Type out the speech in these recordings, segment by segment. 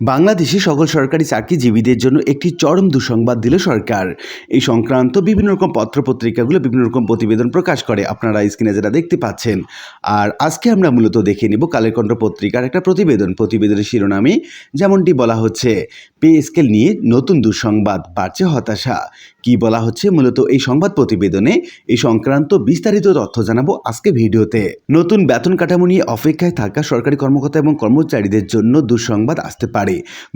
বাংলাদেশে সকল সরকারি চাকরিজীবীদের জন্য একটি চরম দুঃসংবাদ দিল সরকার। এই সংক্রান্ত বিভিন্ন রকম পত্রপত্রিকাগুলো বিভিন্ন রকম প্রতিবেদন প্রকাশ করে, আপনারা স্ক্রিনে যেটা দেখতে পাচ্ছেন। আর আজকে আমরা মূলত দেখে নেব কালের কণ্ঠ পত্রিকার একটা প্রতিবেদনের শিরোনামে যেমনটি বলা হচ্ছে, পে স্কেল নিয়ে নতুন দুঃসংবাদ, বাড়ছে হতাশা। কি বলা হচ্ছে মূলত এই সংবাদ প্রতিবেদনে, এই সংক্রান্ত বিস্তারিত তথ্য জানাবো আজকে ভিডিওতে। নতুন বেতন কাঠামো নিয়ে অপেক্ষায় থাকা সরকারি কর্মকর্তা এবং কর্মচারীদের জন্য দুঃসংবাদ আসতে পারে।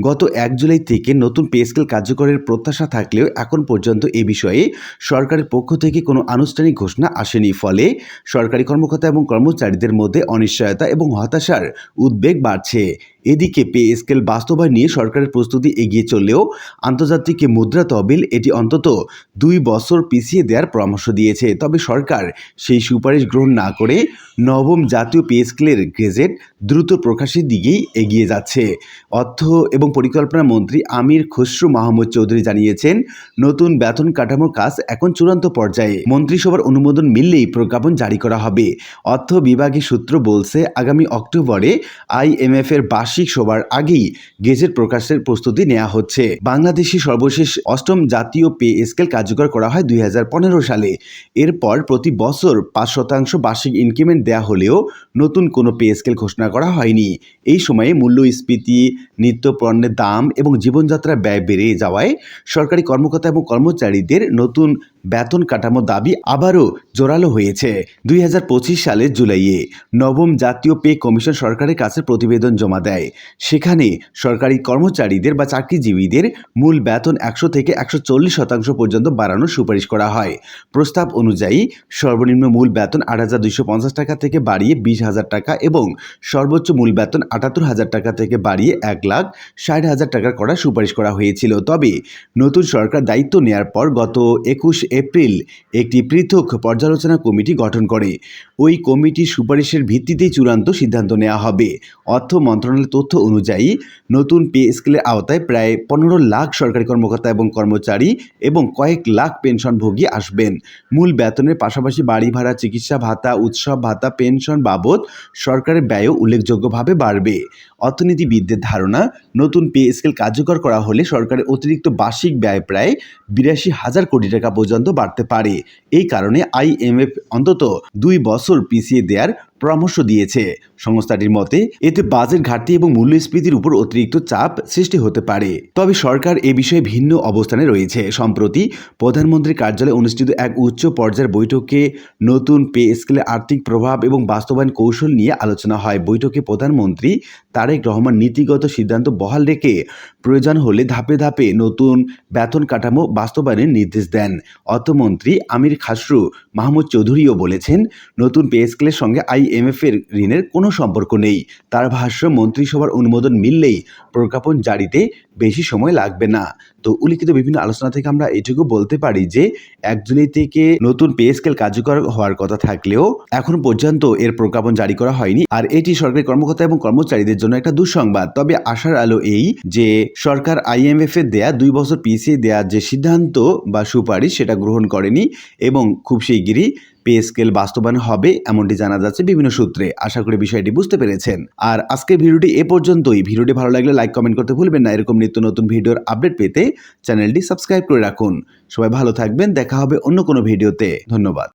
গত 1 জুলাই থেকে নতুন পে স্কেল কার্যকরের প্রত্যাশা থাকলেও এখন পর্যন্ত এ বিষয়ে সরকারের পক্ষ থেকে কোনো আনুষ্ঠানিক ঘোষণা আসেনি। ফলে সরকারি কর্মকর্তা এবং কর্মচারীদের মধ্যে অনিশ্চয়তা এবং হতাশার উদ্বেগ বাড়ছে। এদিকে পে স্কেল বাস্তবায়ন নিয়ে সরকারের প্রস্তুতি এগিয়ে চললেও আন্তর্জাতিক মুদ্রা তহবিল এটি অন্তত 2 বছর পিছিয়ে দেওয়ার পরামর্শ দিয়েছে। তবে সরকার সেই সুপারিশ গ্রহণ না করে নবম জাতীয় পে স্কেলের গেজেট দ্রুত প্রকাশের দিকেই এগিয়ে যাচ্ছে। অর্থ এবং পরিকল্পনা মন্ত্রী আমির খসরু মাহমুদ চৌধুরী জানিয়েছেন, নতুন বেতন কাঠামোর কাজ এখন চূড়ান্ত পর্যায়ে। মন্ত্রিসভার অনুমোদন মিললেই প্রজ্ঞাপন জারি করা হবে। অর্থ বিভাগের সূত্র বলছে, আগামী অক্টোবরে IMF এর বার্ষিক সভার আগেই গেজেট প্রকাশের প্রস্তুতি নেওয়া হচ্ছে। বাংলাদেশে সর্বশেষ 8ম জাতীয় পে স্কেল কার্যকর করা হয় 2015 সালে। এরপর প্রতি বছর 5% বার্ষিক ইনক্রিমেন্ট দেওয়া হলেও নতুন কোনো পে স্কেল ঘোষণা করা হয়নি। এই সময়ে মূল্যস্ফীতি, নিত্য পণ্যের দাম এবং জীবনযাত্রার ব্যয় বেড়ে যাওয়ায় সরকারি কর্মকর্তা এবং কর্মচারীদের নতুন বেতন কাঠামো দাবি আবারও জোরালো হয়েছে। 2025 সালের জুলাইয়ে নবম জাতীয় পে কমিশন সরকারের কাছে প্রতিবেদন জমা দেয়। সেখানে সরকারি কর্মচারীদের বা চাকরিজীবীদের মূল বেতন 100 থেকে 140% পর্যন্ত বাড়ানোর সুপারিশ করা হয়। প্রস্তাব অনুযায়ী সর্বনিম্ন মূল বেতন 8,250 টাকা থেকে বাড়িয়ে 20,000 টাকা এবং সর্বোচ্চ মূল বেতন 78,000 টাকা থেকে বাড়িয়ে 1,60,000 টাকা করার সুপারিশ করা হয়েছিল। তবে নতুন সরকার দায়িত্ব নেয়ার পর গত 21 এপ্রিল একটি পৃথক পর্যালোচনা কমিটি গঠন করে। ওই কমিটির সুপারিশের ভিত্তিতেই চূড়ান্ত সিদ্ধান্ত নেওয়া হবে। অর্থ মন্ত্রণালয়ের তথ্য অনুযায়ী নতুন পে স্কেলের আওতায় প্রায় 15 লাখ সরকারি কর্মকর্তা এবং কর্মচারী এবং কয়েক লাখ পেনশনভোগী আসবেন। মূল বেতনের পাশাপাশি বাড়ি ভাড়া, চিকিৎসা ভাতা, উৎসব ভাতা, পেনশন বাবদ সরকারের ব্যয়ও উল্লেখযোগ্যভাবে বাড়বে। অর্থনীতিবিদদের ধারণা, নতুন পে স্কেল কার্যকর করা হলে সরকারের অতিরিক্ত বার্ষিক ব্যয় প্রায় 82,000 কোটি টাকা পর্যন্ত বাড়তে পারে। এই কারণে IMF অন্তত 2 বছর পিছিয়ে দেওয়ার পরামর্শ দিয়েছে। সংস্থাটির মতে এতে বাজেট ঘাটতি এবং মূল্যস্ফীতির উপর অতিরিক্ত চাপ সৃষ্টি হতে পারে। তবে সরকার এ বিষয়ে ভিন্ন অবস্থানে রয়েছে। সম্প্রতি প্রধানমন্ত্রীর কার্যালয়ে অনুষ্ঠিত এক উচ্চ পর্যায়ের বৈঠকে নতুন পে স্কেলের আর্থিক প্রভাব এবং বাস্তবায়ন কৌশল নিয়ে আলোচনা হয়। বৈঠকে প্রধানমন্ত্রী তারেক রহমান নীতিগত সিদ্ধান্ত বহাল রেখে প্রয়োজন হলে ধাপে ধাপে নতুন বেতন কাঠামো বাস্তবায়নের নির্দেশ দেন। অর্থমন্ত্রী আমির খসরু মাহমুদ চৌধুরীও বলেছেন, নতুন পে স্কেলের সঙ্গে IMF এর ঋণের কোনো সম্পর্ক নেই। তার ভাষ্য, মন্ত্রিসভার অনুমোদন মিললেই প্রজ্ঞাপন জারিতে বেশি সময় লাগবে না। তো উল্লিখিত বিভিন্ন আলোচনা থেকে আমরা এটুকু বলতে পারি যে 1 জুলাই থেকে নতুন পে স্কেল কার্যকর হওয়ার কথা থাকলেও এখন পর্যন্ত এর প্রজ্ঞাপন জারি করা হয়নি। আর এটি সরকারি কর্মকর্তা এবং কর্মচারীদের জন্য একটা দুঃসংবাদ। তবে আশার আলো এই যে সরকার IMF এর দেয়া 2 বছর পিছিয়ে দেওয়ার যে সিদ্ধান্ত বা সুপারিশ সেটা গ্রহণ করেনি এবং খুব শিগগিরই পে স্কেল বাস্তবায়ন হবে এমনটি জানা যাচ্ছে বিভিন্ন সূত্রে। আশা করি বিষয়টি বুঝতে পেরেছেন। আর আজকের ভিডিওটি এ পর্যন্তই। ভিডিওটি ভালো লাগলে লাইক কমেন্ট করতে ভুলবেন না। এরকম নিত্য নতুন ভিডিওর আপডেট পেতে চ্যানেলটি সাবস্ক্রাইব করে রাখুন। সবাই ভালো থাকবেন, দেখা হবে অন্য কোনো ভিডিওতে। ধন্যবাদ।